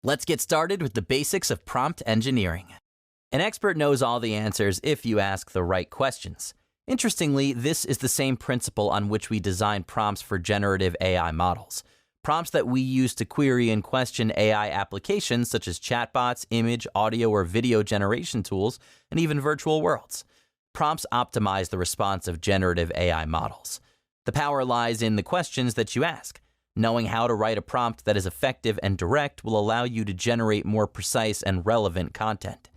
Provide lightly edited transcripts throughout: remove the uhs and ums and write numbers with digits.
Let's get started with the basics of prompt engineering. An expert knows all the answers if you ask the right questions. Interestingly, this is the same principle on which we design prompts for generative AI models. Prompts that we use to query and question AI applications such as chatbots, image, audio, or video generation tools, and even virtual worlds. Prompts optimize the response of generative AI models. The power lies in the questions that you ask. Knowing how to write a prompt that is effective and direct will allow you to generate more precise and relevant content.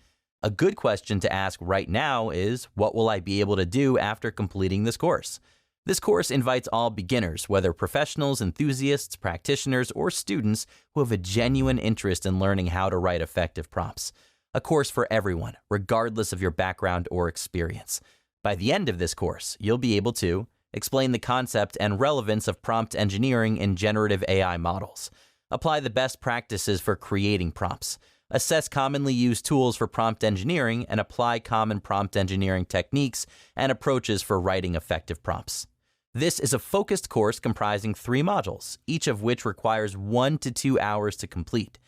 A good question to ask right now is, what will I be able to do after completing this course? This course invites all beginners, whether professionals, enthusiasts, practitioners, or students who have a genuine interest in learning how to write effective prompts. A course for everyone, regardless of your background or experience. By the end of this course, you'll be able to explain the concept and relevance of prompt engineering in generative AI models. Apply the best practices for creating prompts. Assess commonly used tools for prompt engineering and apply common prompt engineering techniques and approaches for writing effective prompts. This is a focused course comprising 3 modules, each of which requires 1 to 2 hours to complete.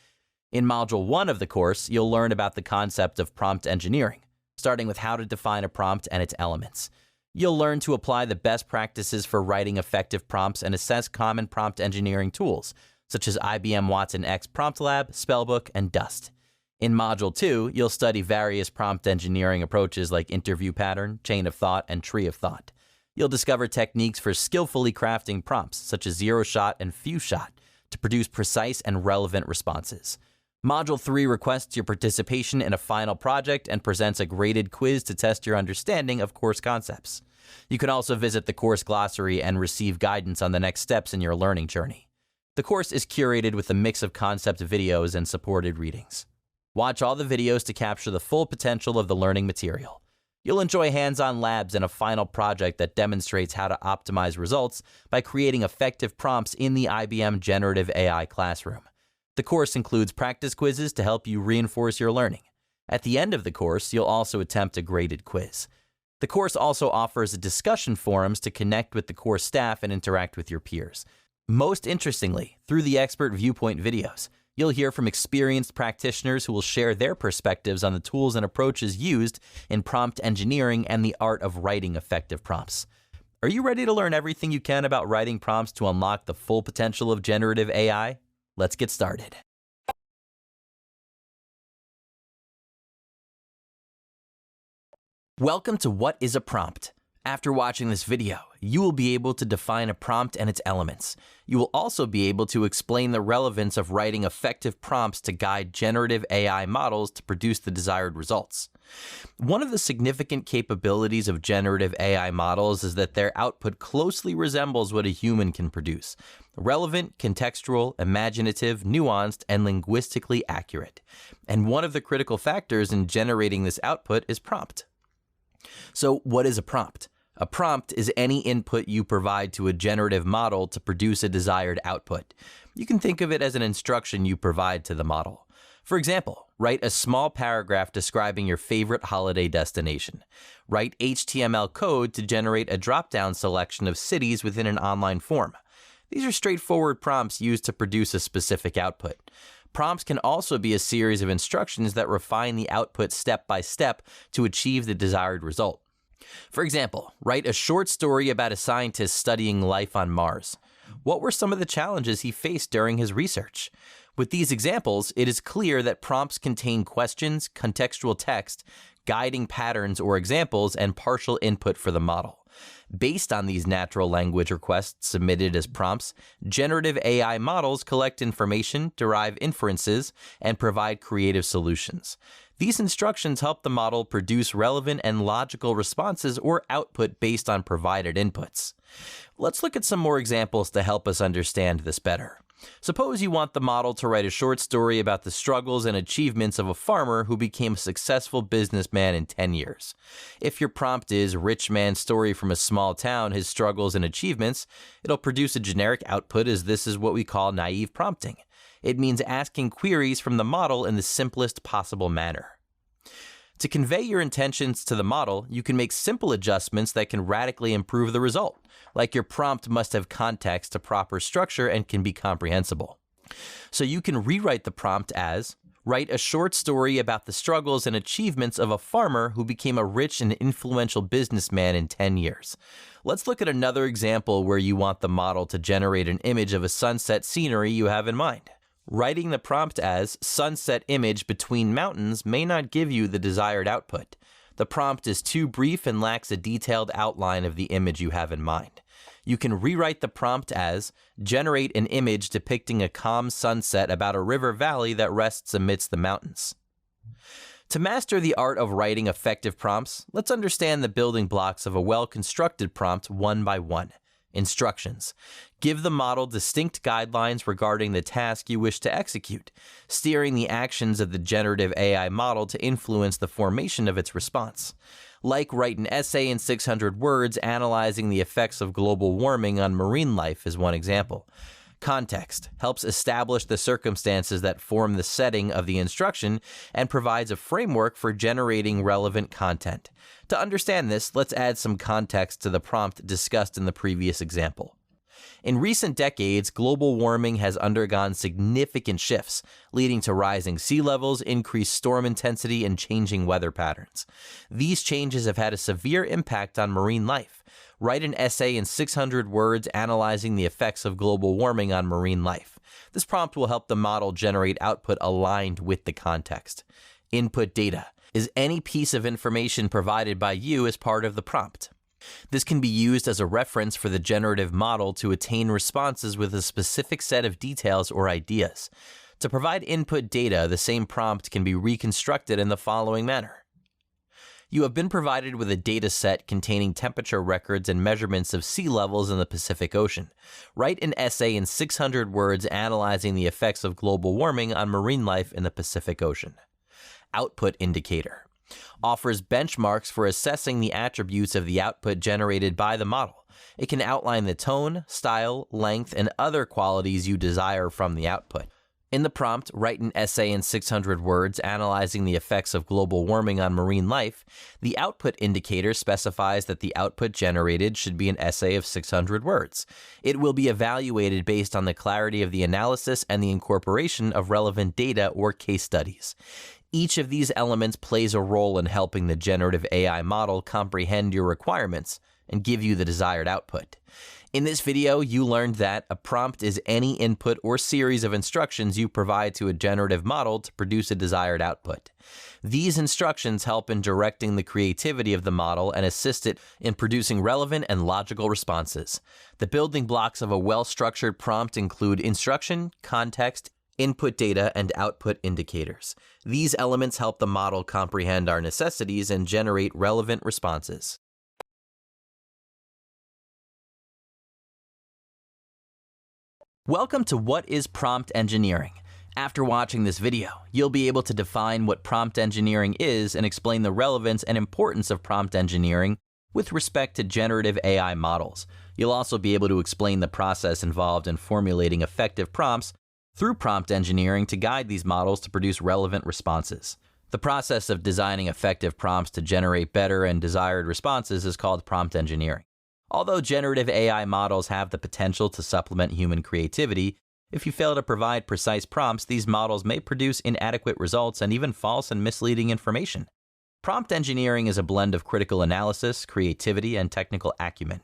In Module 1 of the course, you'll learn about the concept of prompt engineering, starting with how to define a prompt and its elements. You'll learn to apply the best practices for writing effective prompts and assess common prompt engineering tools, such as IBM Watson X Prompt Lab, Spellbook, and Dust. In Module 2, you'll study various prompt engineering approaches like interview pattern, chain of thought, and tree of thought. You'll discover techniques for skillfully crafting prompts, such as zero-shot and few-shot, to produce precise and relevant responses. Module 3 requests your participation in a final project and presents a graded quiz to test your understanding of course concepts. You can also visit the course glossary and receive guidance on the next steps in your learning journey. The course is curated with a mix of concept videos and supported readings. Watch all the videos to capture the full potential of the learning material. You'll enjoy hands-on labs and a final project that demonstrates how to optimize results by creating effective prompts in the IBM Generative AI classroom. The course includes practice quizzes to help you reinforce your learning. At the end of the course, you'll also attempt a graded quiz. The course also offers discussion forums to connect with the course staff and interact with your peers. Most interestingly, through the expert viewpoint videos, you'll hear from experienced practitioners who will share their perspectives on the tools and approaches used in prompt engineering and the art of writing effective prompts. Are you ready to learn everything you can about writing prompts to unlock the full potential of generative AI? Let's get started. Welcome to What is a Prompt? After watching this video, you will be able to define a prompt and its elements. You will also be able to explain the relevance of writing effective prompts to guide generative AI models to produce the desired results. One of the significant capabilities of generative AI models is that their output closely resembles what a human can produce. Relevant, contextual, imaginative, nuanced, and linguistically accurate. And one of the critical factors in generating this output is prompt. So, what is a prompt? A prompt is any input you provide to a generative model to produce a desired output. You can think of it as an instruction you provide to the model. For example, write a small paragraph describing your favorite holiday destination. Write HTML code to generate a drop-down selection of cities within an online form. These are straightforward prompts used to produce a specific output. Prompts can also be a series of instructions that refine the output step by step to achieve the desired result. For example, write a short story about a scientist studying life on Mars. What were some of the challenges he faced during his research? With these examples, it is clear that prompts contain questions, contextual text, guiding patterns or examples, and partial input for the model. Based on these natural language requests submitted as prompts, generative AI models collect information, derive inferences, and provide creative solutions. These instructions help the model produce relevant and logical responses or output based on provided inputs. Let's look at some more examples to help us understand this better. Suppose you want the model to write a short story about the struggles and achievements of a farmer who became a successful businessman in 10 years. If your prompt is "Rich Man's Story from a Small Town, His Struggles and Achievements," it'll produce a generic output, as this is what we call naive prompting. It means asking queries from the model in the simplest possible manner. To convey your intentions to the model, you can make simple adjustments that can radically improve the result, like your prompt must have context to proper structure and can be comprehensible. So you can rewrite the prompt as, write a short story about the struggles and achievements of a farmer who became a rich and influential businessman in 10 years. Let's look at another example where you want the model to generate an image of a sunset scenery you have in mind. Writing the prompt as sunset image between mountains may not give you the desired output. The prompt is too brief and lacks a detailed outline of the image you have in mind. You can rewrite the prompt as generate an image depicting a calm sunset about a river valley that rests amidst the mountains. To master the art of writing effective prompts, let's understand the building blocks of a well-constructed prompt one by one. Instructions. Give the model distinct guidelines regarding the task you wish to execute, steering the actions of the generative AI model to influence the formation of its response. Like write an essay in 600 words analyzing the effects of global warming on marine life is one example. Context helps establish the circumstances that form the setting of the instruction and provides a framework for generating relevant content. To understand this, let's add some context to the prompt discussed in the previous example. In recent decades, global warming has undergone significant shifts, leading to rising sea levels, increased storm intensity, and changing weather patterns. These changes have had a severe impact on marine life. Write an essay in 600 words analyzing the effects of global warming on marine life. This prompt will help the model generate output aligned with the context. Input data is any piece of information provided by you as part of the prompt. This can be used as a reference for the generative model to attain responses with a specific set of details or ideas. To provide input data, the same prompt can be reconstructed in the following manner. You have been provided with a data set containing temperature records and measurements of sea levels in the Pacific Ocean. Write an essay in 600 words analyzing the effects of global warming on marine life in the Pacific Ocean. Output indicator offers benchmarks for assessing the attributes of the output generated by the model. It can outline the tone, style, length, and other qualities you desire from the output. In the prompt, write an essay in 600 words analyzing the effects of global warming on marine life. The output indicator specifies that the output generated should be an essay of 600 words. It will be evaluated based on the clarity of the analysis and the incorporation of relevant data or case studies. Each of these elements plays a role in helping the generative AI model comprehend your requirements and give you the desired output. In this video, you learned that a prompt is any input or series of instructions you provide to a generative model to produce a desired output. These instructions help in directing the creativity of the model and assist it in producing relevant and logical responses. The building blocks of a well-structured prompt include instruction, context, input data, and output indicators. These elements help the model comprehend our necessities and generate relevant responses. Welcome to What is Prompt Engineering? After watching this video, you'll be able to define what prompt engineering is and explain the relevance and importance of prompt engineering with respect to generative AI models. You'll also be able to explain the process involved in formulating effective prompts through prompt engineering to guide these models to produce relevant responses. The process of designing effective prompts to generate better and desired responses is called prompt engineering. Although generative AI models have the potential to supplement human creativity, if you fail to provide precise prompts, these models may produce inadequate results and even false and misleading information. Prompt engineering is a blend of critical analysis, creativity, and technical acumen.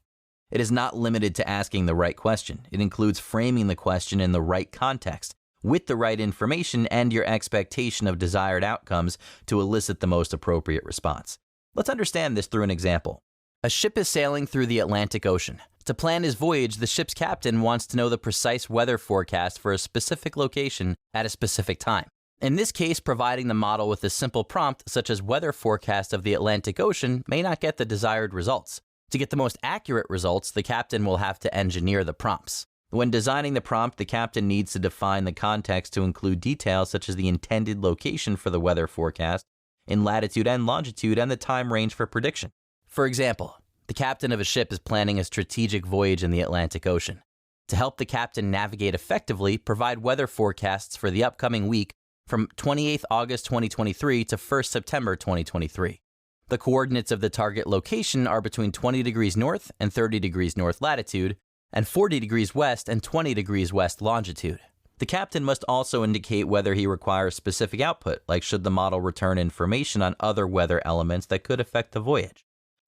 It is not limited to asking the right question. It includes framing the question in the right context, with the right information and your expectation of desired outcomes to elicit the most appropriate response. Let's understand this through an example. A ship is sailing through the Atlantic Ocean. To plan his voyage, the ship's captain wants to know the precise weather forecast for a specific location at a specific time. In this case, providing the model with a simple prompt such as weather forecast of the Atlantic Ocean may not get the desired results. To get the most accurate results, the captain will have to engineer the prompts. When designing the prompt, the captain needs to define the context to include details such as the intended location for the weather forecast, in latitude and longitude, and the time range for prediction. For example, the captain of a ship is planning a strategic voyage in the Atlantic Ocean. To help the captain navigate effectively, provide weather forecasts for the upcoming week from 28th August 2023 to 1st September 2023. The coordinates of the target location are between 20 degrees north and 30 degrees north latitude and 40 degrees west and 20 degrees west longitude. The captain must also indicate whether he requires specific output, like should the model return information on other weather elements that could affect the voyage.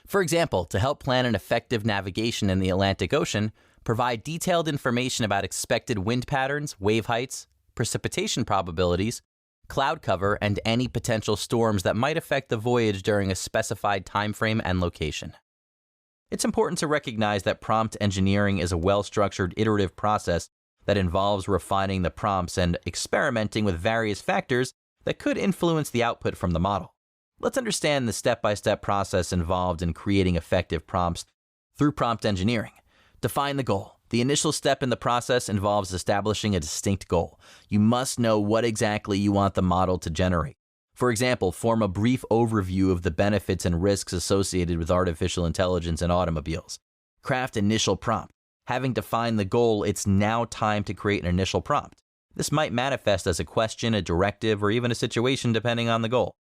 For example, to help plan an effective navigation in the Atlantic Ocean, provide detailed information about expected wind patterns, wave heights, precipitation probabilities, cloud cover, and any potential storms that might affect the voyage during a specified time frame and location. It's important to recognize that prompt engineering is a well-structured iterative process that involves refining the prompts and experimenting with various factors that could influence the output from the model. Let's understand the step-by-step process involved in creating effective prompts through prompt engineering. Define the goal. The initial step in the process involves establishing a distinct goal. You must know what exactly you want the model to generate. For example, form a brief overview of the benefits and risks associated with artificial intelligence in automobiles. Craft initial prompt. Having defined the goal, it's now time to create an initial prompt. This might manifest as a question, a directive, or even a situation depending on the goal.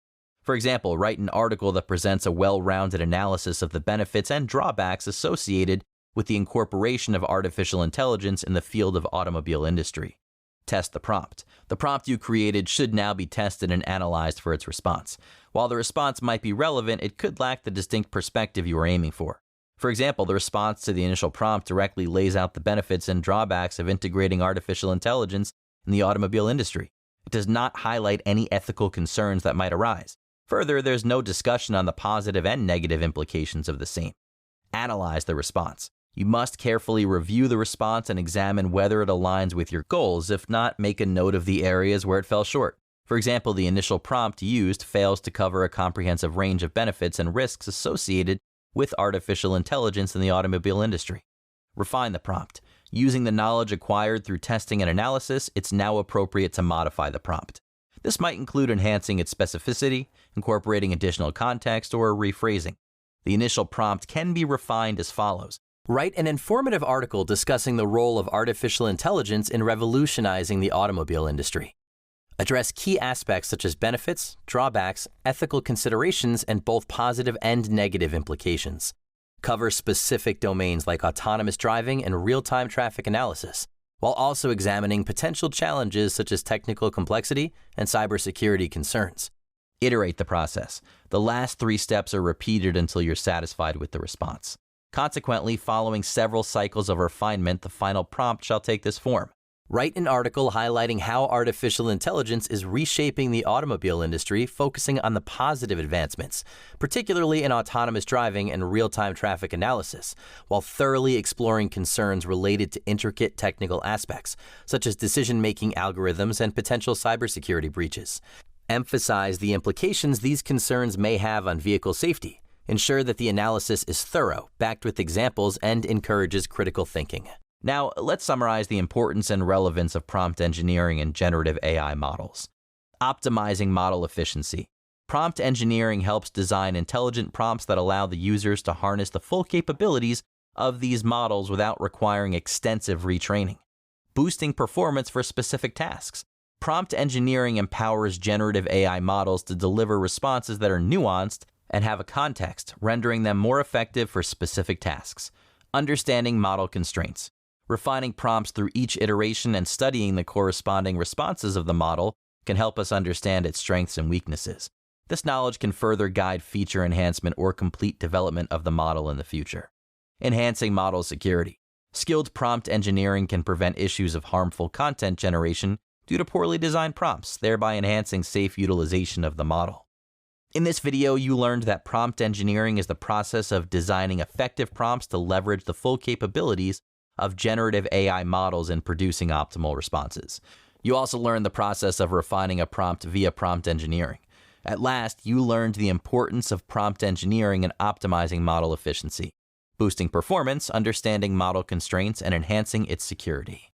For example, write an article that presents a well-rounded analysis of the benefits and drawbacks associated with the incorporation of artificial intelligence in the field of automobile industry. Test the prompt. The prompt you created should now be tested and analyzed for its response. While the response might be relevant, it could lack the distinct perspective you are aiming for. For example, the response to the initial prompt directly lays out the benefits and drawbacks of integrating artificial intelligence in the automobile industry. It does not highlight any ethical concerns that might arise. Further, there's no discussion on the positive and negative implications of the same. Analyze the response. You must carefully review the response and examine whether it aligns with your goals. If not, make a note of the areas where it fell short. For example, the initial prompt used fails to cover a comprehensive range of benefits and risks associated with artificial intelligence in the automobile industry. Refine the prompt. Using the knowledge acquired through testing and analysis, it's now appropriate to modify the prompt. This might include enhancing its specificity, incorporating additional context, or rephrasing. The initial prompt can be refined as follows. Write an informative article discussing the role of artificial intelligence in revolutionizing the automobile industry. Address key aspects such as benefits, drawbacks, ethical considerations, and both positive and negative implications. Cover specific domains like autonomous driving and real-time traffic analysis, while also examining potential challenges such as technical complexity and cybersecurity concerns. Iterate the process. The last 3 steps are repeated until you're satisfied with the response. Consequently, following several cycles of refinement, the final prompt shall take this form. Write an article highlighting how artificial intelligence is reshaping the automobile industry, focusing on the positive advancements, particularly in autonomous driving and real-time traffic analysis, while thoroughly exploring concerns related to intricate technical aspects, such as decision-making algorithms and potential cybersecurity breaches. Emphasize the implications these concerns may have on vehicle safety. Ensure that the analysis is thorough, backed with examples, and encourages critical thinking. Now, let's summarize the importance and relevance of prompt engineering and generative AI models. Optimizing model efficiency. Prompt engineering helps design intelligent prompts that allow the users to harness the full capabilities of these models without requiring extensive retraining. Boosting performance for specific tasks. Prompt engineering empowers generative AI models to deliver responses that are nuanced and have a context, rendering them more effective for specific tasks. Understanding model constraints. Refining prompts through each iteration and studying the corresponding responses of the model can help us understand its strengths and weaknesses. This knowledge can further guide feature enhancement or complete development of the model in the future. Enhancing model security. Skilled prompt engineering can prevent issues of harmful content generation due to poorly designed prompts, thereby enhancing safe utilization of the model. In this video, you learned that prompt engineering is the process of designing effective prompts to leverage the full capabilities of generative AI models in producing optimal responses. You also learned the process of refining a prompt via prompt engineering. At last, you learned the importance of prompt engineering and optimizing model efficiency, boosting performance, understanding model constraints, and enhancing its security.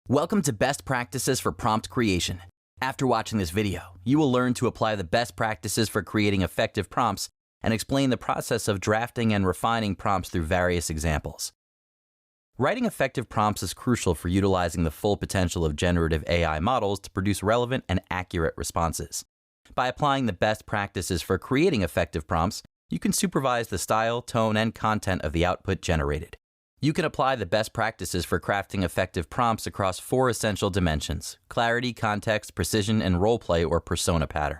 Welcome to Best Practices for Prompt Creation. After watching this video, you will learn to apply the best practices for creating effective prompts and explain the process of drafting and refining prompts through various examples. Writing effective prompts is crucial for utilizing the full potential of generative AI models to produce relevant and accurate responses. By applying the best practices for creating effective prompts, you can supervise the style, tone, and content of the output generated. You can apply the best practices for crafting effective prompts across 4 essential dimensions: clarity, context, precision, and roleplay or persona pattern.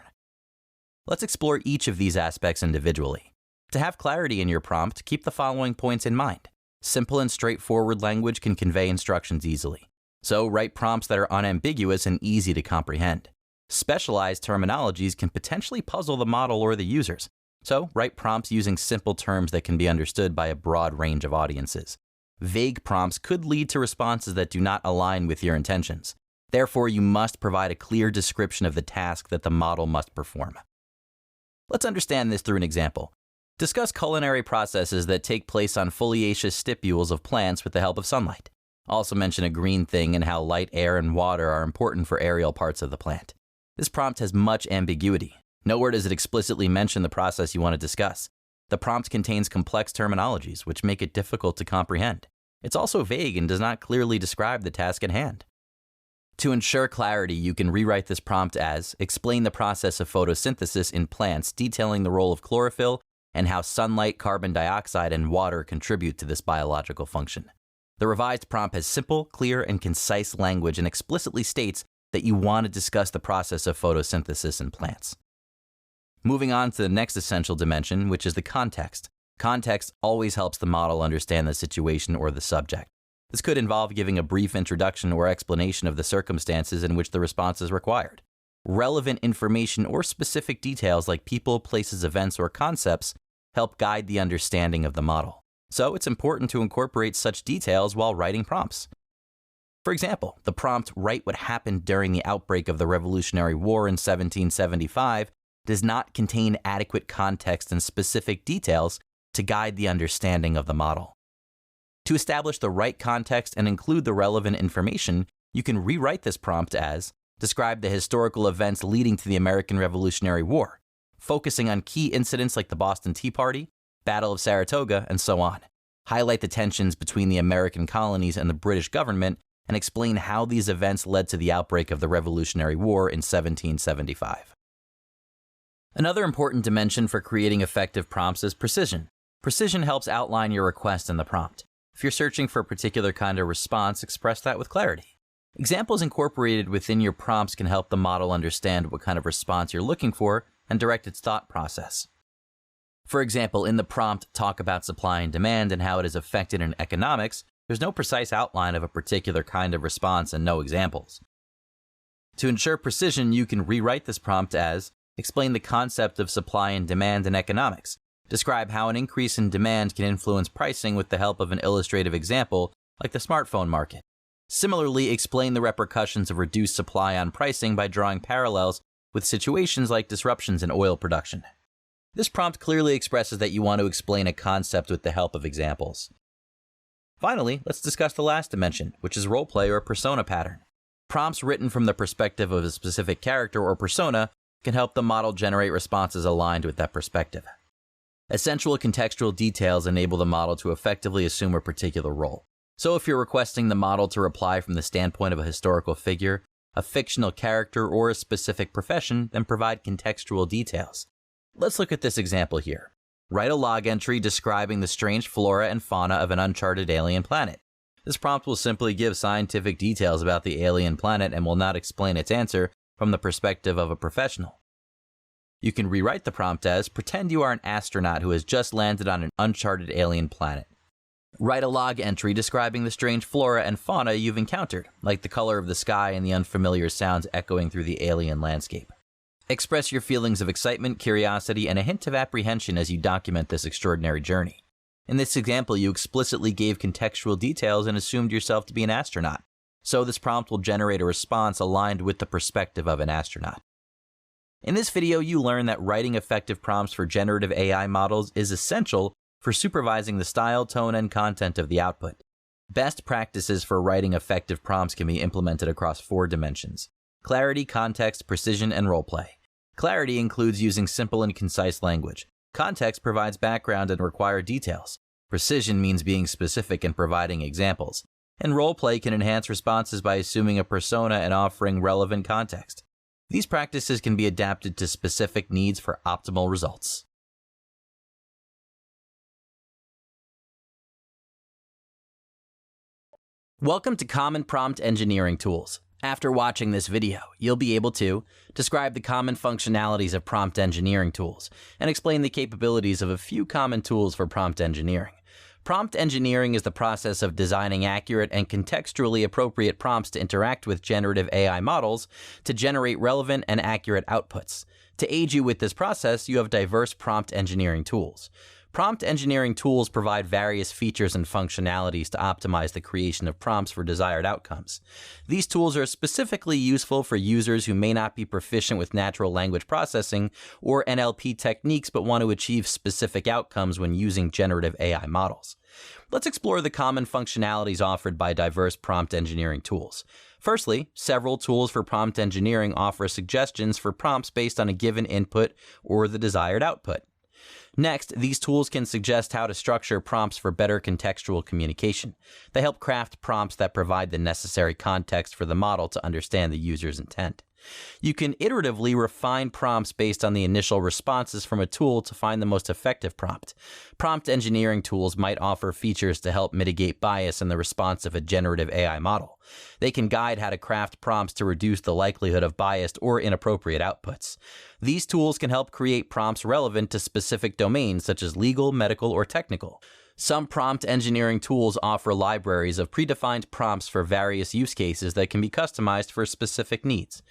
Let's explore each of these aspects individually. To have clarity in your prompt, keep the following points in mind. Simple and straightforward language can convey instructions easily. So write prompts that are unambiguous and easy to comprehend. Specialized terminologies can potentially puzzle the model or the users. So write prompts using simple terms that can be understood by a broad range of audiences. Vague prompts could lead to responses that do not align with your intentions. Therefore, you must provide a clear description of the task that the model must perform. Let's understand this through an example. Discuss culinary processes that take place on foliaceous stipules of plants with the help of sunlight. Also mention a green thing and how light, air, and water are important for aerial parts of the plant. This prompt has much ambiguity. Nowhere does it explicitly mention the process you want to discuss. The prompt contains complex terminologies, which make it difficult to comprehend. It's also vague and does not clearly describe the task at hand. To ensure clarity, you can rewrite this prompt as, explain the process of photosynthesis in plants, detailing the role of chlorophyll and how sunlight, carbon dioxide, and water contribute to this biological function. The revised prompt has simple, clear, and concise language and explicitly states that you want to discuss the process of photosynthesis in plants. Moving on to the next essential dimension, which is the context. Context always helps the model understand the situation or the subject. This could involve giving a brief introduction or explanation of the circumstances in which the response is required. Relevant information or specific details like people, places, events, or concepts help guide the understanding of the model. So it's important to incorporate such details while writing prompts. For example, the prompt, "Write what happened during the outbreak of the Revolutionary War in 1775, does not contain adequate context and specific details to guide the understanding of the model. To establish the right context and include the relevant information, you can rewrite this prompt as, describe the historical events leading to the American Revolutionary War, focusing on key incidents like the Boston Tea Party, Battle of Saratoga, and so on. Highlight the tensions between the American colonies and the British government, and explain how these events led to the outbreak of the Revolutionary War in 1775. Another important dimension for creating effective prompts is precision. Precision helps outline your request in the prompt. If you're searching for a particular kind of response, express that with clarity. Examples incorporated within your prompts can help the model understand what kind of response you're looking for and direct its thought process. For example, in the prompt, talk about supply and demand and how it is affected in economics, there's no precise outline of a particular kind of response and no examples. To ensure precision, you can rewrite this prompt as, explain the concept of supply and demand in economics. Describe how an increase in demand can influence pricing with the help of an illustrative example, like the smartphone market. Similarly, explain the repercussions of reduced supply on pricing by drawing parallels with situations like disruptions in oil production. This prompt clearly expresses that you want to explain a concept with the help of examples. Finally, let's discuss the last dimension, which is roleplay or persona pattern. Prompts written from the perspective of a specific character or persona can help the model generate responses aligned with that perspective. Essential contextual details enable the model to effectively assume a particular role. So if you're requesting the model to reply from the standpoint of a historical figure, a fictional character, or a specific profession, then provide contextual details. Let's look at this example here. Write a log entry describing the strange flora and fauna of an uncharted alien planet. This prompt will simply give scientific details about the alien planet and will not explain its answer from the perspective of a professional. You can rewrite the prompt as, pretend you are an astronaut who has just landed on an uncharted alien planet. Write a log entry describing the strange flora and fauna you've encountered, like the color of the sky and the unfamiliar sounds echoing through the alien landscape. Express your feelings of excitement, curiosity, and a hint of apprehension as you document this extraordinary journey. In this example, you explicitly gave contextual details and assumed yourself to be an astronaut, so this prompt will generate a response aligned with the perspective of an astronaut. In this video, you learn that writing effective prompts for generative AI models is essential for supervising the style, tone, and content of the output. Best practices for writing effective prompts can be implemented across 4 dimensions: clarity, context, precision, and roleplay. Clarity includes using simple and concise language. Context provides background and required details. Precision means being specific and providing examples. And roleplay can enhance responses by assuming a persona and offering relevant context. These practices can be adapted to specific needs for optimal results. Welcome to Common Prompt Engineering Tools. After watching this video, you'll be able to describe the common functionalities of prompt engineering tools and explain the capabilities of a few common tools for prompt engineering. Prompt engineering is the process of designing accurate and contextually appropriate prompts to interact with generative AI models to generate relevant and accurate outputs. To aid you with this process, you have diverse prompt engineering tools. Prompt engineering tools provide various features and functionalities to optimize the creation of prompts for desired outcomes. These tools are specifically useful for users who may not be proficient with natural language processing or NLP techniques but want to achieve specific outcomes when using generative AI models. Let's explore the common functionalities offered by diverse prompt engineering tools. Firstly, several tools for prompt engineering offer suggestions for prompts based on a given input or the desired output. Next, these tools can suggest how to structure prompts for better contextual communication. They help craft prompts that provide the necessary context for the model to understand the user's intent. You can iteratively refine prompts based on the initial responses from a tool to find the most effective prompt. Prompt engineering tools might offer features to help mitigate bias in the response of a generative AI model. They can guide how to craft prompts to reduce the likelihood of biased or inappropriate outputs. These tools can help create prompts relevant to specific domains such as legal, medical, or technical. Some prompt engineering tools offer libraries of predefined prompts for various use cases that can be customized for specific needs.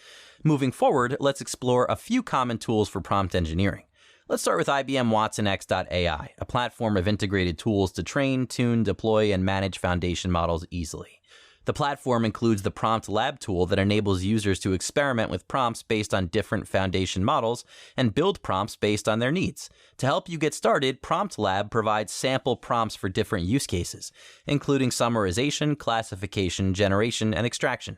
Moving forward, let's explore a few common tools for prompt engineering. Let's start with IBM watsonx.ai, a platform of integrated tools to train, tune, deploy, and manage foundation models easily. The platform includes the Prompt Lab tool that enables users to experiment with prompts based on different foundation models and build prompts based on their needs. To help you get started, Prompt Lab provides sample prompts for different use cases, including summarization, classification, generation, and extraction.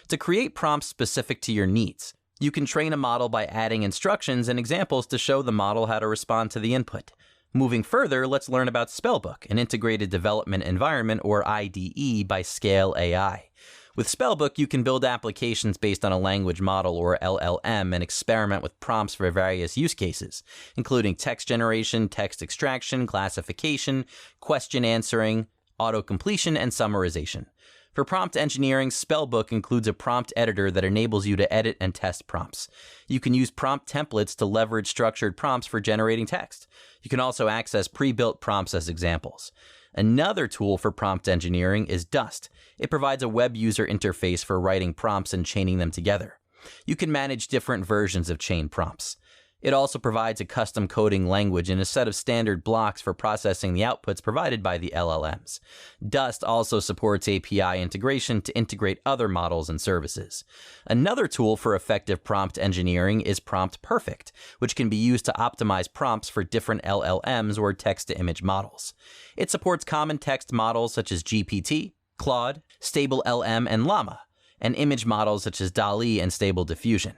To create prompts specific to your needs, you can train a model by adding instructions and examples to show the model how to respond to the input. Moving further, let's learn about Spellbook, an integrated development environment, or IDE, by Scale AI. With Spellbook, you can build applications based on a language model, or LLM, and experiment with prompts for various use cases, including text generation, text extraction, classification, question answering, auto-completion, and summarization. For prompt engineering, Spellbook includes a prompt editor that enables you to edit and test prompts. You can use prompt templates to leverage structured prompts for generating text. You can also access pre-built prompts as examples. Another tool for prompt engineering is Dust. It provides a web user interface for writing prompts and chaining them together. You can manage different versions of chain prompts. It also provides a custom coding language and a set of standard blocks for processing the outputs provided by the LLMs. Dust also supports API integration to integrate other models and services. Another tool for effective prompt engineering is Prompt Perfect, which can be used to optimize prompts for different LLMs or text-to-image models. It supports common text models such as GPT, Claude, Stable LM, and Llama, and image models such as DALL-E and Stable Diffusion.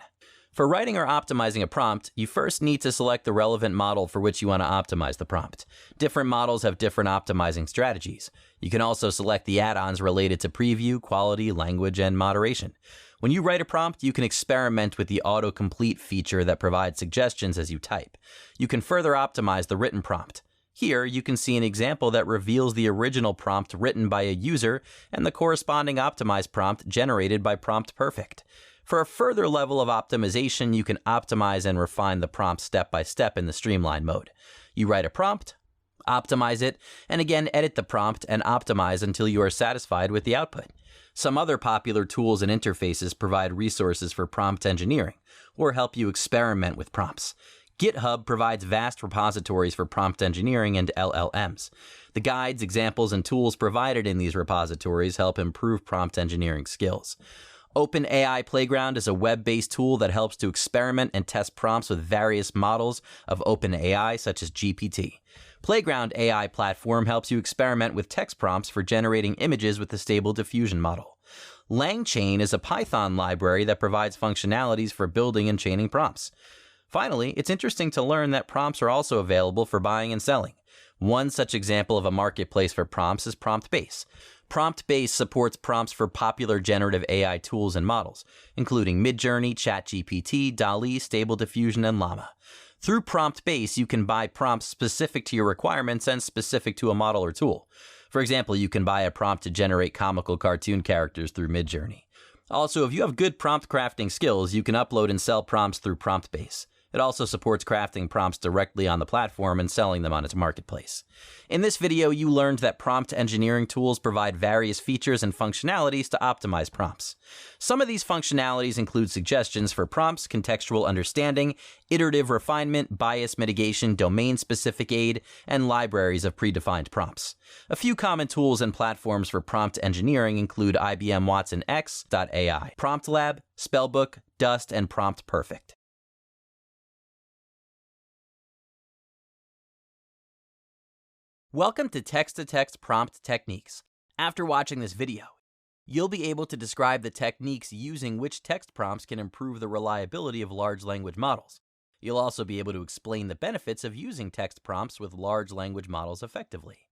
For writing or optimizing a prompt, you first need to select the relevant model for which you want to optimize the prompt. Different models have different optimizing strategies. You can also select the add-ons related to preview, quality, language, and moderation. When you write a prompt, you can experiment with the autocomplete feature that provides suggestions as you type. You can further optimize the written prompt. Here, you can see an example that reveals the original prompt written by a user and the corresponding optimized prompt generated by Prompt Perfect. For a further level of optimization, you can optimize and refine the prompt step by step in the streamline mode. You write a prompt, optimize it, and again edit the prompt and optimize until you are satisfied with the output. Some other popular tools and interfaces provide resources for prompt engineering or help you experiment with prompts. GitHub provides vast repositories for prompt engineering and LLMs. The guides, examples, and tools provided in these repositories help improve prompt engineering skills. OpenAI Playground is a web-based tool that helps to experiment and test prompts with various models of OpenAI, such as GPT. Playground AI platform helps you experiment with text prompts for generating images with the Stable Diffusion model. LangChain is a Python library that provides functionalities for building and chaining prompts. Finally, it's interesting to learn that prompts are also available for buying and selling. One such example of a marketplace for prompts is PromptBase. PromptBase supports prompts for popular generative AI tools and models, including Midjourney, ChatGPT, DALL-E, Stable Diffusion, and Llama. Through PromptBase, you can buy prompts specific to your requirements and specific to a model or tool. For example, you can buy a prompt to generate comical cartoon characters through Midjourney. Also, if you have good prompt crafting skills, you can upload and sell prompts through PromptBase. It also supports crafting prompts directly on the platform and selling them on its marketplace. In this video, you learned that prompt engineering tools provide various features and functionalities to optimize prompts. Some of these functionalities include suggestions for prompts, contextual understanding, iterative refinement, bias mitigation, domain-specific aid, and libraries of predefined prompts. A few common tools and platforms for prompt engineering include IBM Watson X.ai, PromptLab, Spellbook, Dust, and Prompt Perfect. Welcome to Text-to-Text Prompt Techniques. After watching this video, you'll be able to describe the techniques using which text prompts can improve the reliability of large language models. You'll also be able to explain the benefits of using text prompts with large language models effectively.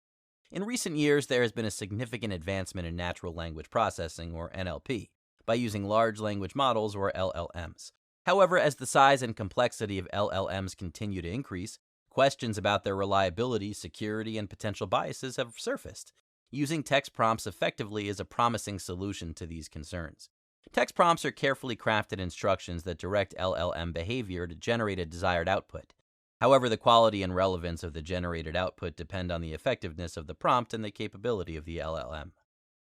In recent years, there has been a significant advancement in natural language processing, or NLP, by using large language models, or LLMs. However, as the size and complexity of LLMs continue to increase, questions about their reliability, security, and potential biases have surfaced. Using text prompts effectively is a promising solution to these concerns. Text prompts are carefully crafted instructions that direct LLM behavior to generate a desired output. However, the quality and relevance of the generated output depend on the effectiveness of the prompt and the capability of the LLM.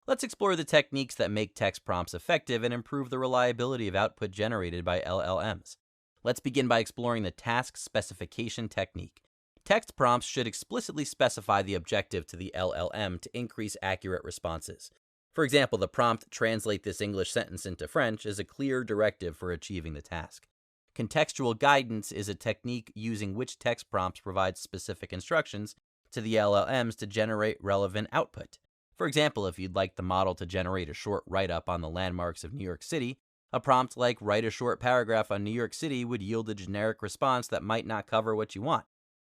Let's explore the techniques that make text prompts effective and improve the reliability of output generated by LLMs. Let's begin by exploring the task specification technique. Text prompts should explicitly specify the objective to the LLM to increase accurate responses. For example, the prompt "translate this English sentence into French" is a clear directive for achieving the task. Contextual guidance is a technique using which text prompts provide specific instructions to the LLMs to generate relevant output. For example, if you'd like the model to generate a short write-up on the landmarks of New York City, a prompt like "write a short paragraph on New York City" would yield a generic response that might not cover what you want.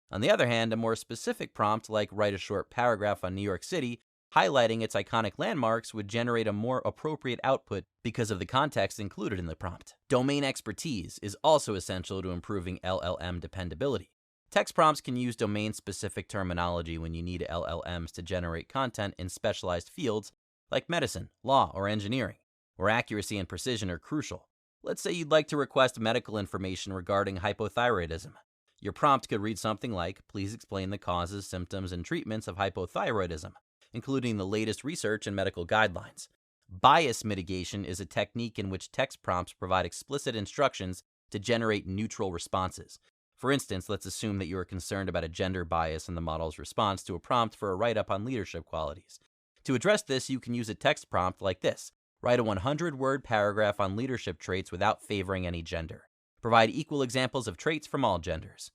On the other hand, a more specific prompt like "write a short paragraph on New York City," highlighting its iconic landmarks, would generate a more appropriate output because of the context included in the prompt. Domain expertise is also essential to improving LLM dependability. Text prompts can use domain-specific terminology when you need LLMs to generate content in specialized fields like medicine, law, or engineering, where accuracy and precision are crucial. Let's say you'd like to request medical information regarding hypothyroidism. Your prompt could read something like, "Please explain the causes, symptoms, and treatments of hypothyroidism, including the latest research and medical guidelines." Bias mitigation is a technique in which text prompts provide explicit instructions to generate neutral responses. For instance, let's assume that you are concerned about a gender bias in the model's response to a prompt for a write-up on leadership qualities. To address this, you can use a text prompt like this: "Write a 100-word paragraph on leadership traits without favoring any gender. Provide equal examples of traits from all genders."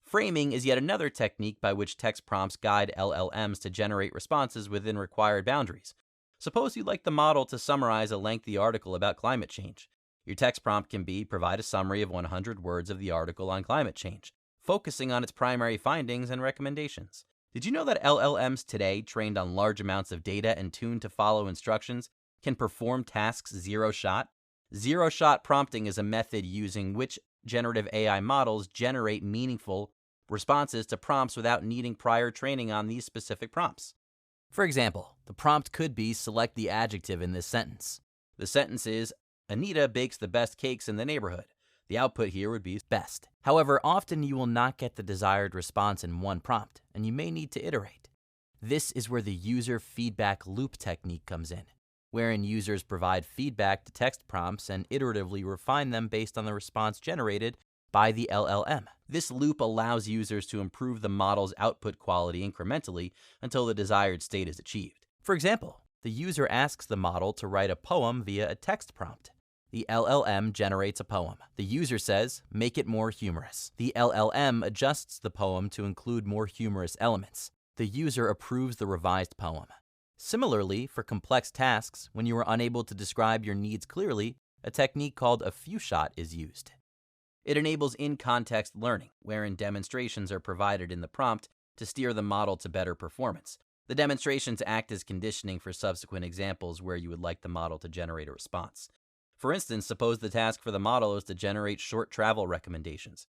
Framing is yet another technique by which text prompts guide LLMs to generate responses within required boundaries. Suppose you'd like the model to summarize a lengthy article about climate change. Your text prompt can be, "Provide a summary of 100 words of the article on climate change, focusing on its primary findings and recommendations." Did you know that LLMs today, trained on large amounts of data and tuned to follow instructions, can perform tasks zero-shot? Zero-shot prompting is a method using which generative AI models generate meaningful responses to prompts without needing prior training on these specific prompts. For example, the prompt could be, "Select the adjective in this sentence." The sentence is, "Anita bakes the best cakes in the neighborhood." The output here would be "best." However, often you will not get the desired response in one prompt, and you may need to iterate. This is where the user feedback loop technique comes in, wherein users provide feedback to text prompts and iteratively refine them based on the response generated by the LLM. This loop allows users to improve the model's output quality incrementally until the desired state is achieved. For example, the user asks the model to write a poem via a text prompt. The LLM generates a poem. The user says, "Make it more humorous." The LLM adjusts the poem to include more humorous elements. The user approves the revised poem. Similarly, for complex tasks, when you are unable to describe your needs clearly, a technique called a few shot is used. It enables in-context learning, wherein demonstrations are provided in the prompt to steer the model to better performance. The demonstrations act as conditioning for subsequent examples where you would like the model to generate a response. For instance, suppose the task for the model is to generate short travel recommendations.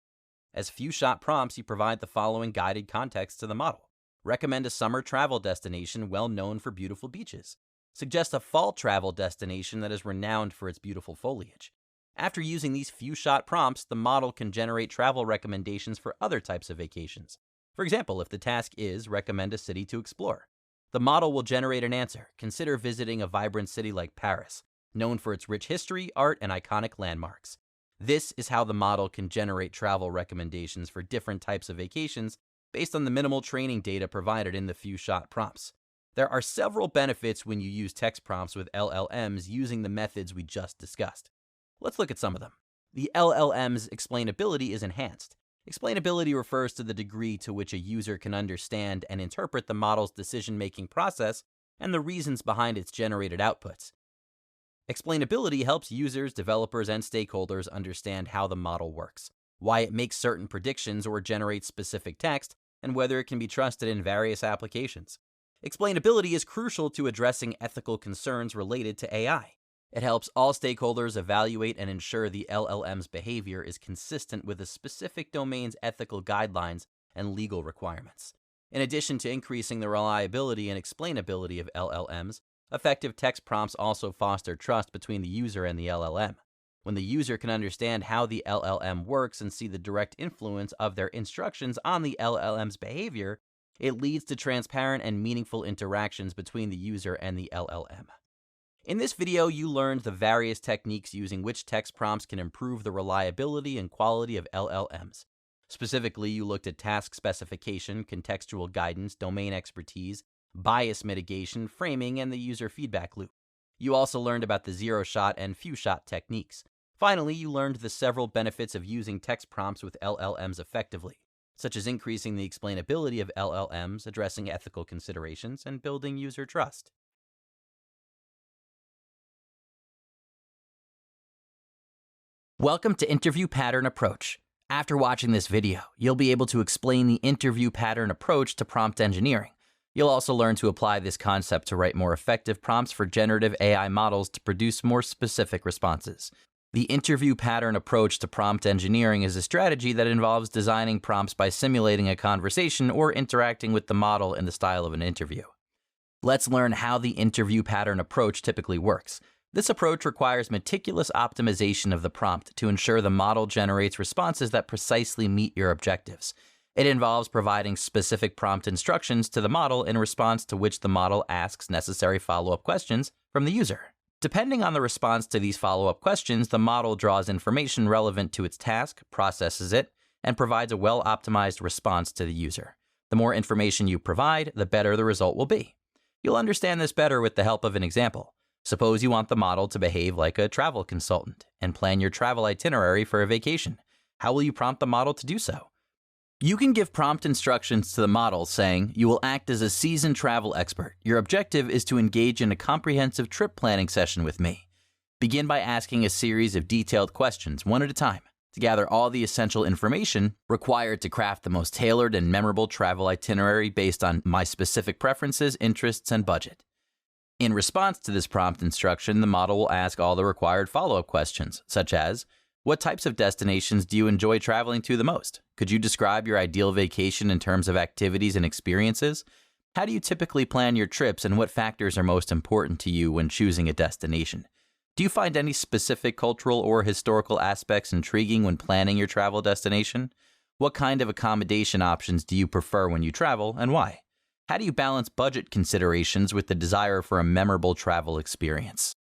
As few-shot prompts, you provide the following guided context to the model. Recommend a summer travel destination well known for beautiful beaches. Suggest a fall travel destination that is renowned for its beautiful foliage. After using these few-shot prompts, the model can generate travel recommendations for other types of vacations. For example, if the task is recommend a city to explore, the model will generate an answer. Consider visiting a vibrant city like Paris, known for its rich history, art, and iconic landmarks. This is how the model can generate travel recommendations for different types of vacations based on the minimal training data provided in the few-shot prompts. There are several benefits when you use text prompts with LLMs using the methods we just discussed. Let's look at some of them. The LLM's explainability is enhanced. Explainability refers to the degree to which a user can understand and interpret the model's decision-making process and the reasons behind its generated outputs. Explainability helps users, developers, and stakeholders understand how the model works, why it makes certain predictions or generates specific text, and whether it can be trusted in various applications. Explainability is crucial to addressing ethical concerns related to AI. It helps all stakeholders evaluate and ensure the LLM's behavior is consistent with a specific domain's ethical guidelines and legal requirements. In addition to increasing the reliability and explainability of LLMs, effective text prompts also foster trust between the user and the LLM. When the user can understand how the LLM works and see the direct influence of their instructions on the LLM's behavior, it leads to transparent and meaningful interactions between the user and the LLM. In this video, you learned the various techniques using which text prompts can improve the reliability and quality of LLMs. Specifically, you looked at task specification, contextual guidance, domain expertise, bias mitigation, framing, and the user feedback loop. You also learned about the zero-shot and few-shot techniques. Finally, you learned the several benefits of using text prompts with LLMs effectively, such as increasing the explainability of LLMs, addressing ethical considerations, and building user trust. Welcome to Interview Pattern Approach. After watching this video, you'll be able to explain the interview pattern approach to prompt engineering. You'll also learn to apply this concept to write more effective prompts for generative AI models to produce more specific responses. The interview pattern approach to prompt engineering is a strategy that involves designing prompts by simulating a conversation or interacting with the model in the style of an interview. Let's learn how the interview pattern approach typically works. This approach requires meticulous optimization of the prompt to ensure the model generates responses that precisely meet your objectives. It involves providing specific prompt instructions to the model in response to which the model asks necessary follow-up questions from the user. Depending on the response to these follow-up questions, the model draws information relevant to its task, processes it, and provides a well-optimized response to the user. The more information you provide, the better the result will be. You'll understand this better with the help of an example. Suppose you want the model to behave like a travel consultant and plan your travel itinerary for a vacation. How will you prompt the model to do so? You can give prompt instructions to the model saying, "You will act as a seasoned travel expert. Your objective is to engage in a comprehensive trip planning session with me. Begin by asking a series of detailed questions, one at a time, to gather all the essential information required to craft the most tailored and memorable travel itinerary based on my specific preferences, interests, and budget." In response to this prompt instruction, the model will ask all the required follow-up questions, such as, what types of destinations do you enjoy traveling to the most? Could you describe your ideal vacation in terms of activities and experiences? How do you typically plan your trips, and what factors are most important to you when choosing a destination? Do you find any specific cultural or historical aspects intriguing when planning your travel destination? What kind of accommodation options do you prefer when you travel, and why? How do you balance budget considerations with the desire for a memorable travel experience?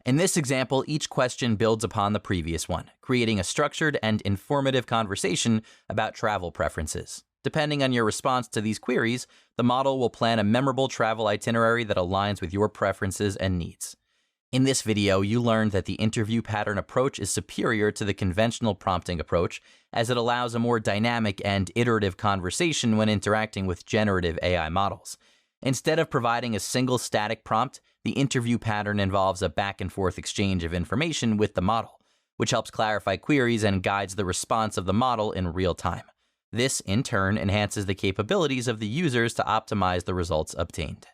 In this example, each question builds upon the previous one, creating a structured and informative conversation about travel preferences. Depending on your response to these queries, the model will plan a memorable travel itinerary that aligns with your preferences and needs. In this video, you learned that the interview pattern approach is superior to the conventional prompting approach, as it allows a more dynamic and iterative conversation when interacting with generative AI models. Instead of providing a single static prompt, the interview pattern involves a back-and-forth exchange of information with the model. which helps clarify queries and guides the response of the model in real time. This, in turn, enhances the capabilities of the users to optimize the results obtained.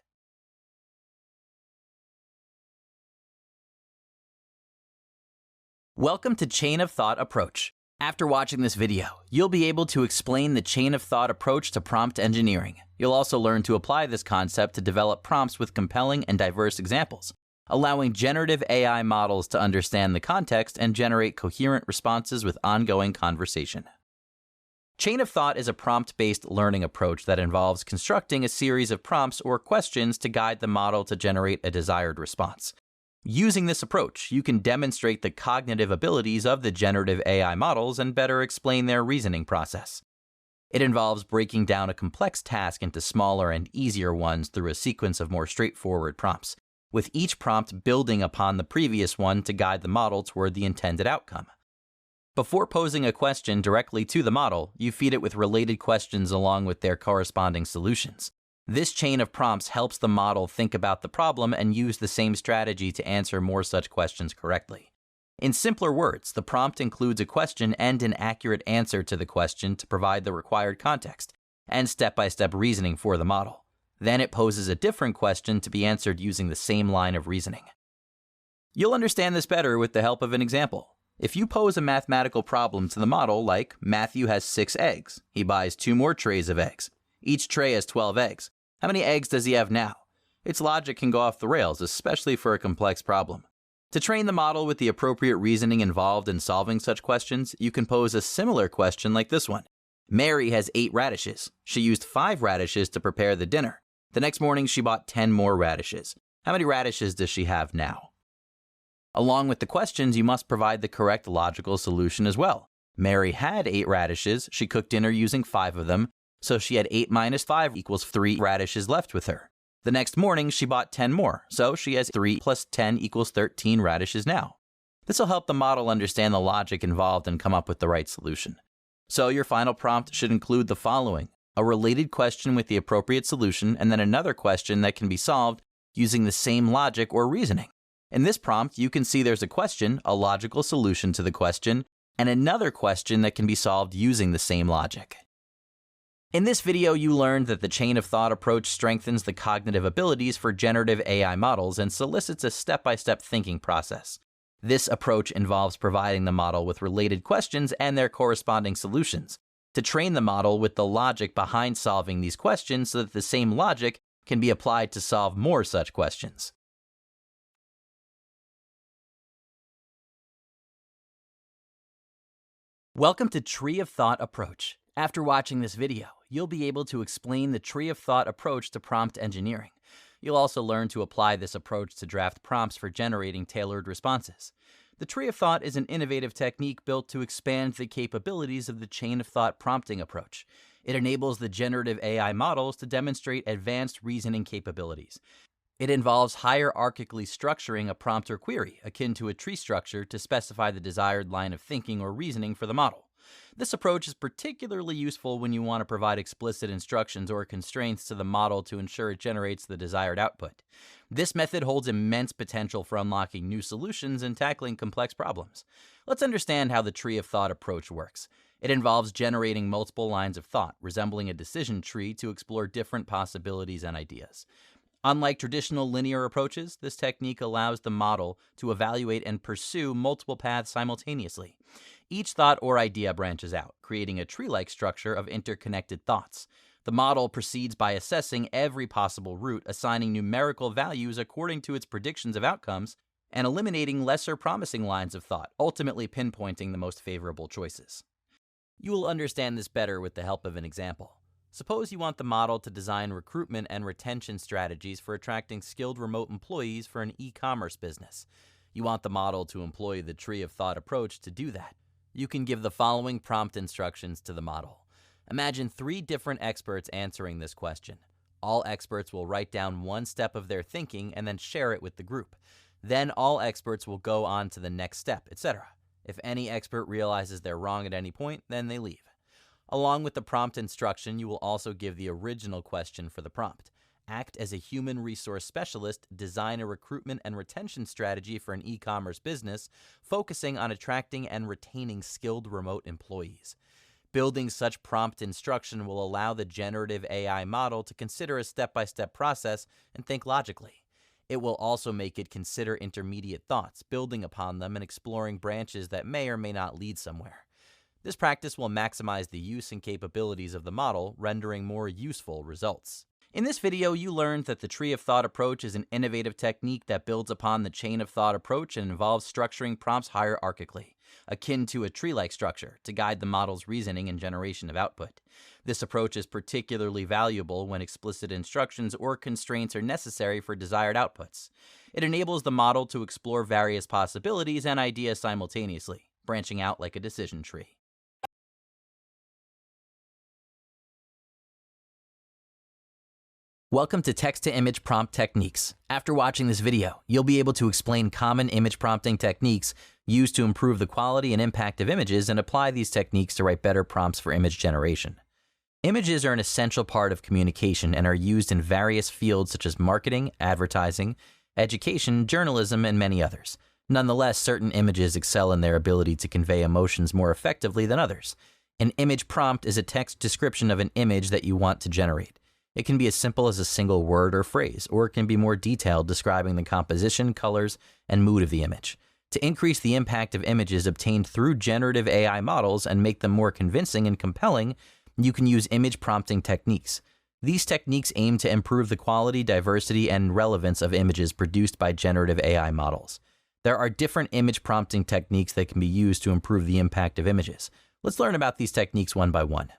Welcome to Chain of Thought Approach. After watching this video, you'll be able to explain the chain of thought approach to prompt engineering. You'll also learn to apply this concept to develop prompts with compelling and diverse examples, allowing generative AI models to understand the context and generate coherent responses with ongoing conversation. Chain of thought is a prompt-based learning approach that involves constructing a series of prompts or questions to guide the model to generate a desired response. Using this approach, you can demonstrate the cognitive abilities of the generative AI models and better explain their reasoning process. It involves breaking down a complex task into smaller and easier ones through a sequence of more straightforward prompts, with each prompt building upon the previous one to guide the model toward the intended outcome. Before posing a question directly to the model, you feed it with related questions along with their corresponding solutions. This chain of prompts helps the model think about the problem and use the same strategy to answer more such questions correctly. In simpler words, the prompt includes a question and an accurate answer to the question to provide the required context and step-by-step reasoning for the model. Then it poses a different question to be answered using the same line of reasoning. You'll understand this better with the help of an example. If you pose a mathematical problem to the model like, Matthew has 6 eggs, he buys 2 more trays of eggs. Each tray has 12 eggs. How many eggs does he have now? Its logic can go off the rails, especially for a complex problem. To train the model with the appropriate reasoning involved in solving such questions, you can pose a similar question like this one. Mary has 8 radishes. She used 5 radishes to prepare the dinner. The next morning, she bought 10 more radishes. How many radishes does she have now? Along with the questions, you must provide the correct logical solution as well. Mary had 8 radishes. She cooked dinner using 5 of them. So she had 8 minus 5 equals 3 radishes left with her. The next morning, she bought 10 more, so she has 3 plus 10 equals 13 radishes now. This will help the model understand the logic involved and come up with the right solution. So your final prompt should include the following: a related question with the appropriate solution, and then another question that can be solved using the same logic or reasoning. In this prompt, you can see there's a question, a logical solution to the question, and another question that can be solved using the same logic. In this video, you learned that the chain of thought approach strengthens the cognitive abilities for generative AI models and solicits a step-by-step thinking process. This approach involves providing the model with related questions and their corresponding solutions to train the model with the logic behind solving these questions so that the same logic can be applied to solve more such questions. Welcome to Tree of Thought Approach. After watching this video, you'll be able to explain the Tree of Thought approach to prompt engineering. You'll also learn to apply this approach to draft prompts for generating tailored responses. The Tree of Thought is an innovative technique built to expand the capabilities of the chain of thought prompting approach. It enables the generative AI models to demonstrate advanced reasoning capabilities. It involves hierarchically structuring a prompt or query, akin to a tree structure, to specify the desired line of thinking or reasoning for the model. This approach is particularly useful when you want to provide explicit instructions or constraints to the model to ensure it generates the desired output. This method holds immense potential for unlocking new solutions and tackling complex problems. Let's understand how the Tree of Thought approach works. It involves generating multiple lines of thought, resembling a decision tree, to explore different possibilities and ideas. Unlike traditional linear approaches, this technique allows the model to evaluate and pursue multiple paths simultaneously. Each thought or idea branches out, creating a tree-like structure of interconnected thoughts. The model proceeds by assessing every possible route, assigning numerical values according to its predictions of outcomes, and eliminating lesser promising lines of thought, ultimately pinpointing the most favorable choices. You will understand this better with the help of an example. Suppose you want the model to design recruitment and retention strategies for attracting skilled remote employees for an e-commerce business. You want the model to employ the Tree of Thought approach to do that. You can give the following prompt instructions to the model. Imagine 3 different experts answering this question. All experts will write down one step of their thinking and then share it with the group. Then all experts will go on to the next step, etc. If any expert realizes they're wrong at any point, then they leave. Along with the prompt instruction, you will also give the original question for the prompt. act as a human resource specialist, design a recruitment and retention strategy for an e-commerce business, focusing on attracting and retaining skilled remote employees. Building such prompt instruction will allow the generative AI model to consider a step-by-step process and think logically. It will also make it consider intermediate thoughts, building upon them and exploring branches that may or may not lead somewhere. This practice will maximize the use and capabilities of the model, rendering more useful results. In this video, you learned that the tree of thought approach is an innovative technique that builds upon the chain of thought approach and involves structuring prompts hierarchically, akin to a tree-like structure, to guide the model's reasoning and generation of output. This approach is particularly valuable when explicit instructions or constraints are necessary for desired outputs. It enables the model to explore various possibilities and ideas simultaneously, branching out like a decision tree. Welcome to Text-to-Image Prompt Techniques. After watching this video, you'll be able to explain common image prompting techniques used to improve the quality and impact of images and apply these techniques to write better prompts for image generation. Images are an essential part of communication and are used in various fields such as marketing, advertising, education, journalism, and many others. Nonetheless, certain images excel in their ability to convey emotions more effectively than others. An image prompt is a text description of an image that you want to generate. It can be as simple as a single word or phrase, or it can be more detailed, describing the composition, colors, and mood of the image. To increase the impact of images obtained through generative AI models and make them more convincing and compelling, you can use image prompting techniques. These techniques aim to improve the quality, diversity, and relevance of images produced by generative AI models. There are different image prompting techniques that can be used to improve the impact of images. Let's learn about these techniques one by one.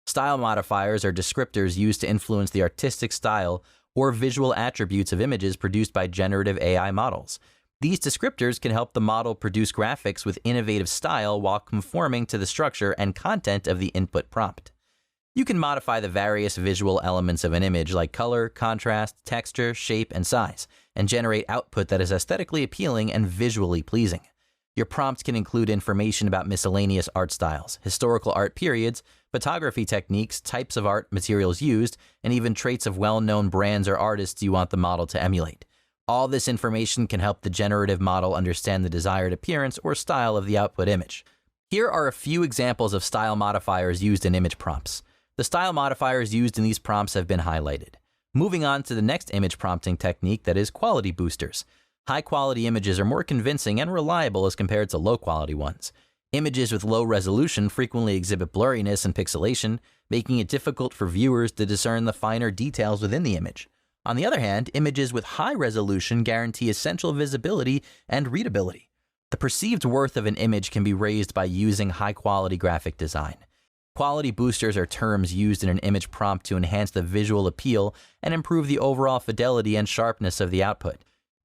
Style modifiers are descriptors used to influence the artistic style or visual attributes of images produced by generative AI models. These descriptors can help the model produce graphics with innovative style while conforming to the structure and content of the input prompt. You can modify the various visual elements of an image like color, contrast, texture, shape, and size, and generate output that is aesthetically appealing and visually pleasing. Your prompt can include information about miscellaneous art styles, historical art periods, photography techniques, types of art, materials used, and even traits of well-known brands or artists you want the model to emulate. All this information can help the generative model understand the desired appearance or style of the output image. Here are a few examples of style modifiers used in image prompts. The style modifiers used in these prompts have been highlighted. Moving on to the next image prompting technique, that is quality boosters. High-quality images are more convincing and reliable as compared to low-quality ones. Images with low resolution frequently exhibit blurriness and pixelation, making it difficult for viewers to discern the finer details within the image. On the other hand, images with high resolution guarantee essential visibility and readability. The perceived worth of an image can be raised by using high-quality graphic design. Quality boosters are terms used in an image prompt to enhance the visual appeal and improve the overall fidelity and sharpness of the output.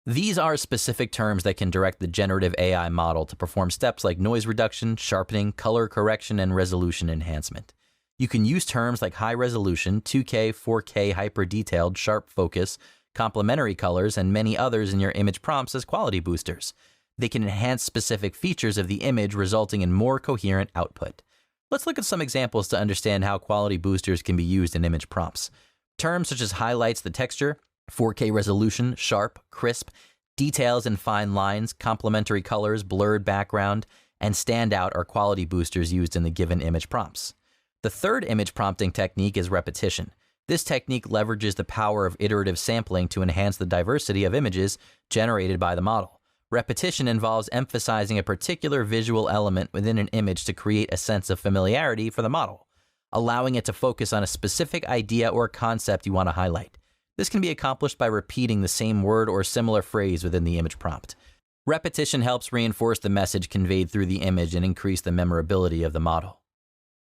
These are specific terms that can direct the generative AI model to perform steps like noise reduction, sharpening, color correction, and resolution enhancement. You can use terms like high resolution, 2K, 4K, hyper-detailed, sharp focus, complementary colors, and many others in your image prompts as quality boosters. They can enhance specific features of the image, resulting in more coherent output. Let's look at some examples to understand how quality boosters can be used in image prompts. Terms such as highlights the texture, 4K resolution, sharp, crisp, details and fine lines, complementary colors, blurred background, and standout are quality boosters used in the given image prompts. The third image prompting technique is repetition. This technique leverages the power of iterative sampling to enhance the diversity of images generated by the model. Repetition involves emphasizing a particular visual element within an image to create a sense of familiarity for the model, allowing it to focus on a specific idea or concept you want to highlight. This can be accomplished by repeating the same word or similar phrase within the image prompt. Repetition helps reinforce the message conveyed through the image and increase the memorability of the model.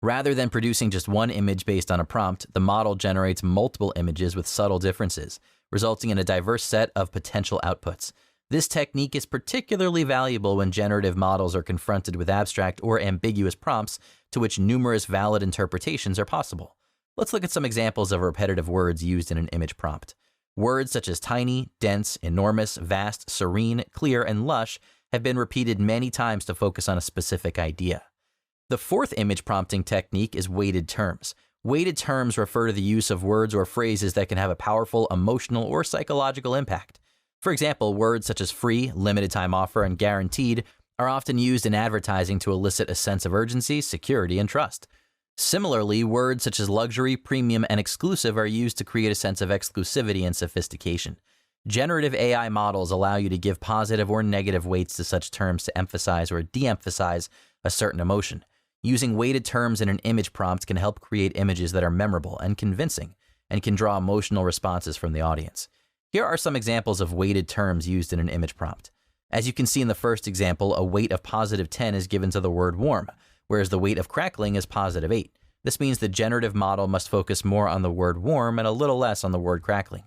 Rather than producing just one image based on a prompt, the model generates multiple images with subtle differences, resulting in a diverse set of potential outputs. This technique is particularly valuable when generative models are confronted with abstract or ambiguous prompts to which numerous valid interpretations are possible. Let's look at some examples of repetitive words used in an image prompt. Words such as tiny, dense, enormous, vast, serene, clear, and lush have been repeated many times to focus on a specific idea. The fourth image prompting technique is weighted terms. Weighted terms refer to the use of words or phrases that can have a powerful emotional or psychological impact. For example, words such as free, limited time offer, and guaranteed are often used in advertising to elicit a sense of urgency, security, and trust. Similarly, words such as luxury, premium, and exclusive are used to create a sense of exclusivity and sophistication. Generative AI models allow you to give positive or negative weights to such terms to emphasize or de-emphasize a certain emotion. Using weighted terms in an image prompt can help create images that are memorable and convincing and can draw emotional responses from the audience. Here are some examples of weighted terms used in an image prompt. As you can see in the first example, a weight of positive 10 is given to the word warm, whereas the weight of crackling is positive 8. This means the generative model must focus more on the word warm and a little less on the word crackling.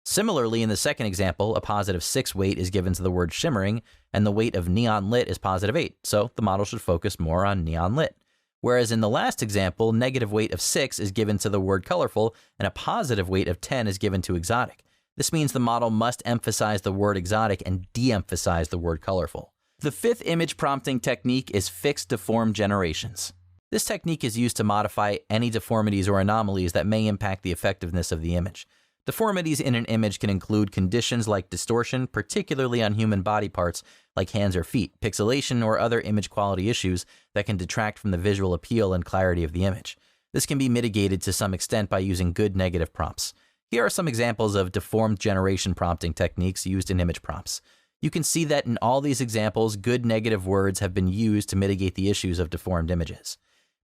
Similarly, in the second example, a positive 6 weight is given to the word shimmering, and the weight of neon lit is positive 8, so the model should focus more on neon lit. Whereas in the last example, negative weight of 6 is given to the word colorful, and a positive weight of 10 is given to exotic. This means the model must emphasize the word exotic and de-emphasize the word colorful. The fifth image prompting technique is fixed deformed generations. This technique is used to modify any deformities or anomalies that may impact the effectiveness of the image. Deformities in an image can include conditions like distortion, particularly on human body parts like hands or feet, pixelation, or other image quality issues that can detract from the visual appeal and clarity of the image. This can be mitigated to some extent by using good negative prompts. Here are some examples of deformed generation prompting techniques used in image prompts. You can see that in all these examples, good negative words have been used to mitigate the issues of deformed images.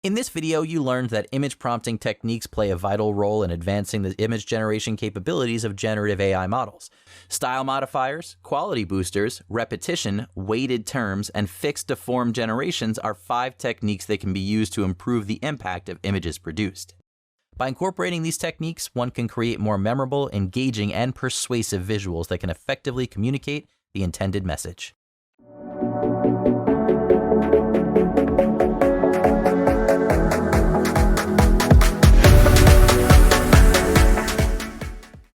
In this video, you learned that image prompting techniques play a vital role in advancing the image generation capabilities of generative AI models. Style modifiers, quality boosters, repetition, weighted terms, and fixed deformed generations are 5 techniques that can be used to improve the impact of images produced. By incorporating these techniques, one can create more memorable, engaging, and persuasive visuals that can effectively communicate the intended message.